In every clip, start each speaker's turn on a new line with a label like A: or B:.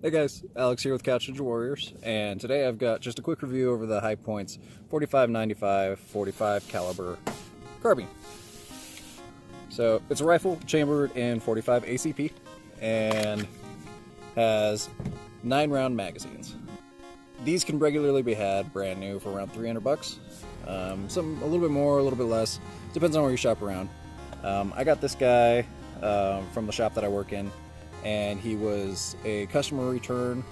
A: Hey guys, Alex here with Couch Ninja Warriors, and today I've got just a quick review over the Hipoint's 45-95 45 caliber carbine. So it's a rifle chambered in 45 ACP and has 9-round magazines. These can regularly be had brand new for around 300 bucks. Some a little bit more, a little bit less, depends on where you shop around. I got this guy from the shop that I work in, and he was a customer return,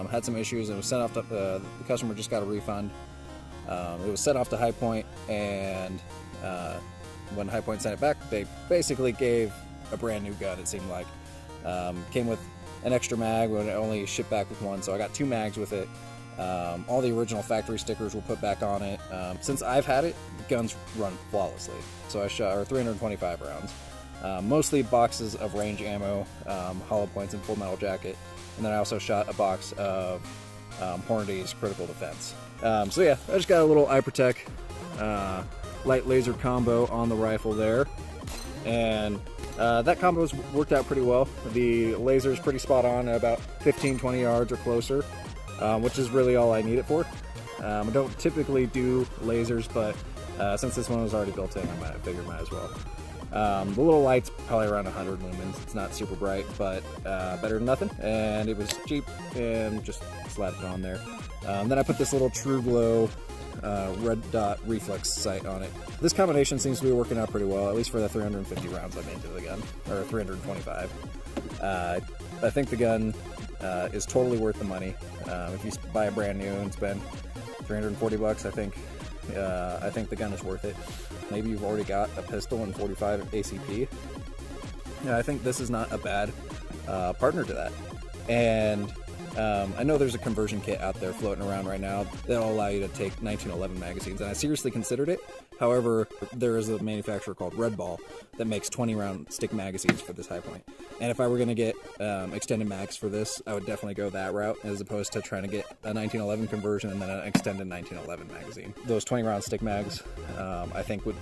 A: had some issues, and was sent off to, the customer just got a refund. It was sent off to Hipoint, and when Hipoint sent it back, they basically gave a brand new gun, it seemed like. Came with an extra mag, but it only shipped back with one, so I got 2 mags with it. All the original factory stickers were put back on it. Since I've had it, the guns run flawlessly. So I shot 325 rounds. Mostly boxes of range ammo, hollow points, and full metal jacket. And then I also shot a box of Hornady's critical defense. So yeah, I just got a little eye protect light laser combo on the rifle there. And that combo's worked out pretty well. The laser's pretty spot on at about 15-20 yards or closer, which is really all I need it for. I don't typically do lasers, but since this one was already built in, I figured might as well. The little light's probably around 100 lumens. It's not super bright, but better than nothing. And it was cheap, and just slapped it on there. Then I put this little True Glow red dot reflex sight on it. This combination seems to be working out pretty well, at least for the 350 rounds I made to the gun, or 325. I think the gun is totally worth the money. If you buy a brand new and spend 340 bucks, I think the gun is worth it. Maybe you've already got a pistol and 45 ACP. Yeah, I think this is not a bad partner to that. And I know there's a conversion kit out there floating around right now that'll allow you to take 1911 magazines, and I seriously considered it. However, there is a manufacturer called Red Ball that makes 20-round stick magazines for this Hipoint. And if I were going to get extended mags for this, I would definitely go that route, as opposed to trying to get a 1911 conversion and then an extended 1911 magazine. Those 20-round stick mags, I think would,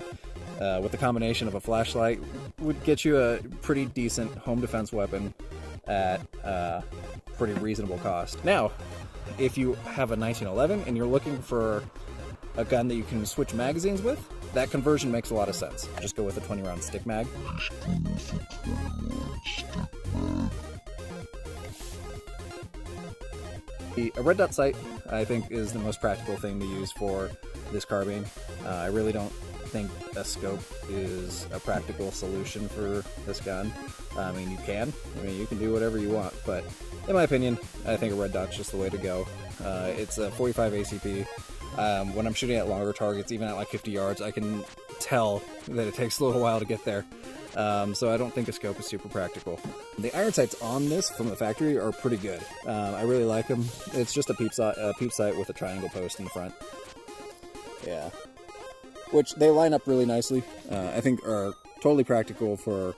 A: with the combination of a flashlight, would get you a pretty decent home defense weapon at pretty reasonable cost. Now, if you have a 1911 and you're looking for a gun that you can switch magazines with, that conversion makes a lot of sense. Just go with a 20-round stick mag. A red dot sight, I think, is the most practical thing to use for this carbine. I really don't think a scope is a practical solution for this gun. I mean, you can do whatever you want, but in my opinion, I think a red dot's just the way to go. It's a 45 ACP. When I'm shooting at longer targets, even at like 50 yards, I can tell that it takes a little while to get there. So I don't think a scope is super practical. The iron sights on this from the factory are pretty good. I really like them. It's just a peep sight with a triangle post in the front. Yeah. Which they line up really nicely. I think are totally practical for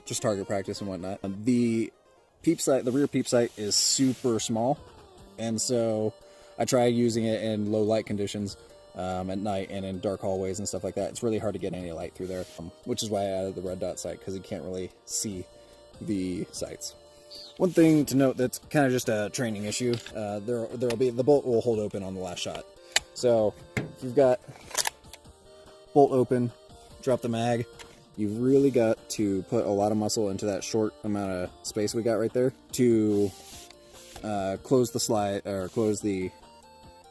A: just target practice and whatnot. The rear peep sight is super small, and so I try using it in low light conditions at night and in dark hallways and stuff like that. It's really hard to get any light through there, which is why I added the red dot sight, because you can't really see the sights. One thing to note that's kind of just a training issue, there'll be, the bolt will hold open on the last shot. So if you've got bolt open, drop the mag, you've really got to put a lot of muscle into that short amount of space we got right there to close the slide, or close the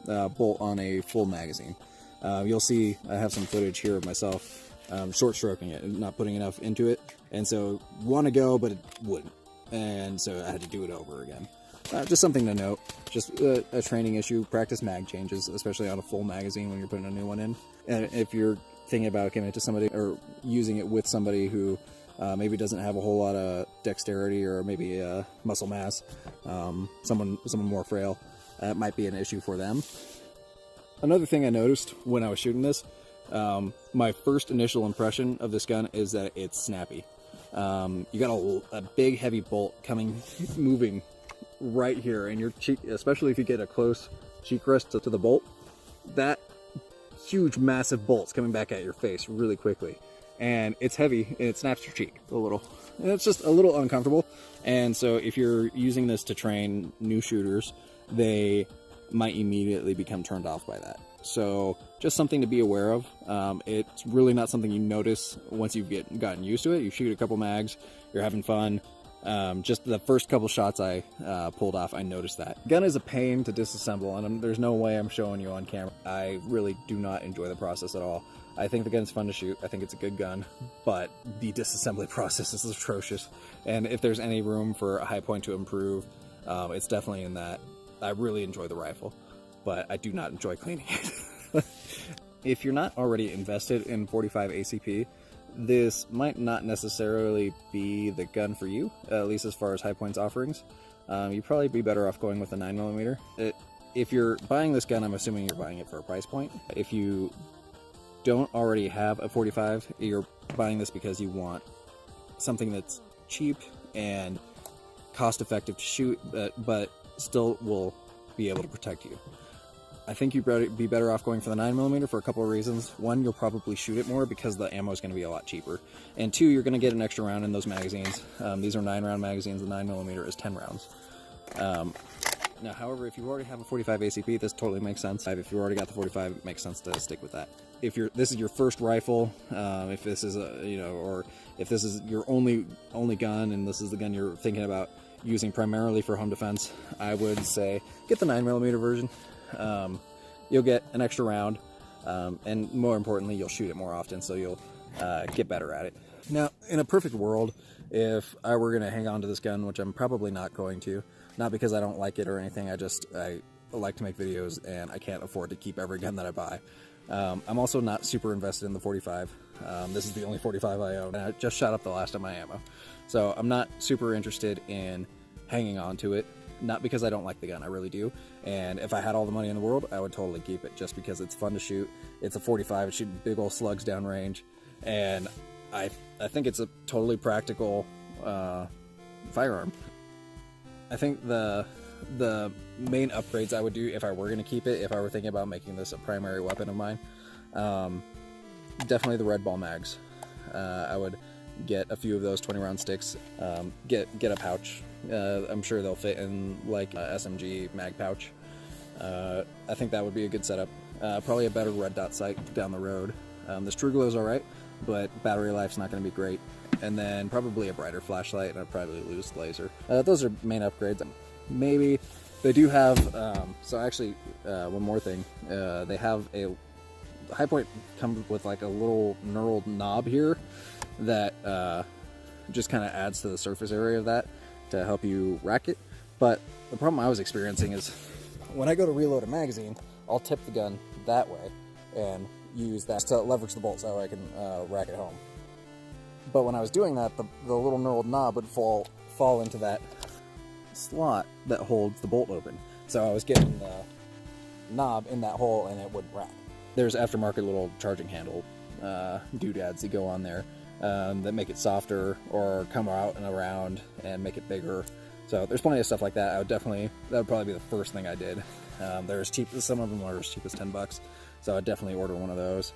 A: bolt on a full magazine. You'll see I have some footage here of myself short stroking it and not putting enough into it, and so want to go, but it wouldn't, and so I had to do it over again. Just something to note, just a training issue. Practice mag changes, especially on a full magazine when you're putting a new one in. And if you're thinking about giving it to somebody or using it with somebody who maybe doesn't have a whole lot of dexterity or maybe muscle mass, someone more frail, that might be an issue for them. Another thing I noticed when I was shooting this, my first initial impression of this gun is that it's snappy. You got a big heavy bolt moving right here, and your cheek, especially if you get a close cheek rest to the bolt, that huge massive bolt's coming back at your face really quickly. and it's heavy and it snaps your cheek a little. And it's just a little uncomfortable. And so if you're using this to train new shooters, they might immediately become turned off by that. So just something to be aware of. It's really not something you notice once you've gotten used to it. You shoot a couple mags, you're having fun. Just the first couple shots I pulled off, I noticed that. Gun is a pain to disassemble, and there's no way I'm showing you on camera. I really do not enjoy the process at all. I think the gun's fun to shoot. I think it's a good gun, but the disassembly process is atrocious. And if there's any room for a Hipoint to improve, it's definitely in that. I really enjoy the rifle, but I do not enjoy cleaning it. If you're not already invested in 45 ACP, this might not necessarily be the gun for you, at least as far as Hipoint's offerings. You'd probably be better off going with a 9mm. If you're buying this gun, I'm assuming you're buying it for a price point. If you don't already have a 45, you're buying this because you want something that's cheap and cost-effective to shoot, but still will be able to protect you. I think you'd be better off going for the 9mm for a couple of reasons. One, you'll probably shoot it more because the ammo is going to be a lot cheaper. And two, you're going to get an extra round in those magazines. These are 9-round magazines. The 9mm is 10 rounds. Now, however, if you already have a 45 ACP, this totally makes sense. If you already got the 45, it makes sense to stick with that. If this is your first rifle, if this is or if this is your only gun and this is the gun you're thinking about using primarily for home defense, I would say get the 9mm version. You'll get an extra round, and more importantly, you'll shoot it more often, so you'll get better at it. Now, in a perfect world, if I were going to hang on to this gun, which I'm probably not going to, not because I don't like it or anything, I like to make videos and I can't afford to keep every gun that I buy. I'm also not super invested in the 45. This is the only 45 I own, and I just shot up the last of my ammo. So I'm not super interested in hanging on to it, not because I don't like the gun, I really do. And if I had all the money in the world, I would totally keep it, just because it's fun to shoot. It's a 45, it's shooting big old slugs downrange, and I think it's a totally practical firearm. I think the main upgrades I would do if I were going to keep it, if I were thinking about making this a primary weapon of mine, definitely the red ball mags. I would get a few of those 20-round sticks, get a pouch. I'm sure they'll fit in like a SMG mag pouch. I think that would be a good setup. Probably a better red dot sight down the road. This True Glow is alright, but battery life's not going to be great. And then probably a brighter flashlight and I'd probably lose laser. Those are main upgrades. Maybe they do have, so actually, one more thing. They have a Hipoint comes with like a little knurled knob here that just kind of adds to the surface area of that to help you rack it. But the problem I was experiencing is when I go to reload a magazine, I'll tip the gun that way and use that to leverage the bolts, that way I can rack it home. But when I was doing that, the little knurled knob would fall into that slot that holds the bolt open. So I was getting the knob in that hole and it wouldn't rack. There's aftermarket little charging handle doodads that go on there that make it softer or come out and around and make it bigger. So there's plenty of stuff like that. That would probably be the first thing I did. They're as cheap as, some of them are as cheap as 10 bucks. So I'd definitely order one of those.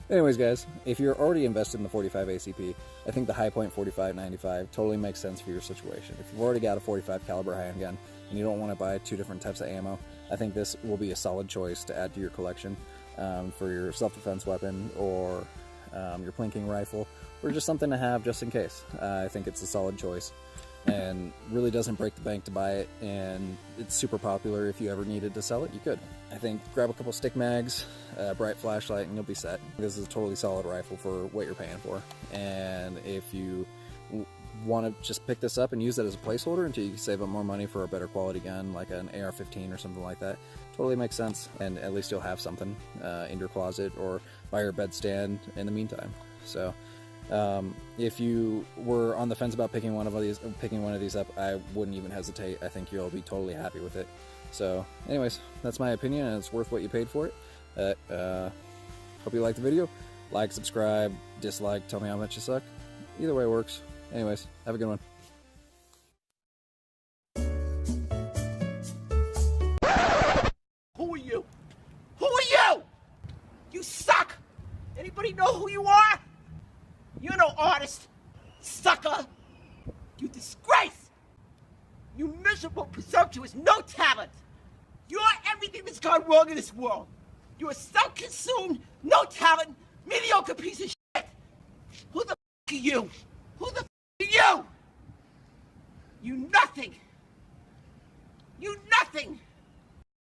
A: Anyways, guys, if you're already invested in the 45 ACP, I think the Hipoint 4595 totally makes sense for your situation. If you've already got a 45 caliber handgun and you don't want to buy two different types of ammo, I think this will be a solid choice to add to your collection for your self-defense weapon or your plinking rifle, or just something to have just in case. I think it's a solid choice and really doesn't break the bank to buy it, and it's super popular. If you ever needed to sell it, you could. I think grab a couple stick mags, a bright flashlight, and you'll be set. This is a totally solid rifle for what you're paying for. And if you want to just pick this up and use it as a placeholder until you save up more money for a better quality gun, like an AR-15 or something like that, totally makes sense. And at least you'll have something in your closet or by your bedstand in the meantime. So if you were on the fence about picking one of these up, I wouldn't even hesitate. I think you'll be totally happy with it. So anyways, that's my opinion, and it's worth what you paid for it. Hope you liked the video. Like, subscribe, dislike, tell me how much you suck. Either way works. Anyways, have a good one.
B: Who are you? Who are you? You suck! Anybody know who you are? You're no artist, sucker. You disgrace. You miserable, presumptuous, no talent. You're everything that's gone wrong in this world. You're a self-consumed, no talent, mediocre piece of shit. Who the f*** are you? Who the f*** are you? You nothing. You nothing.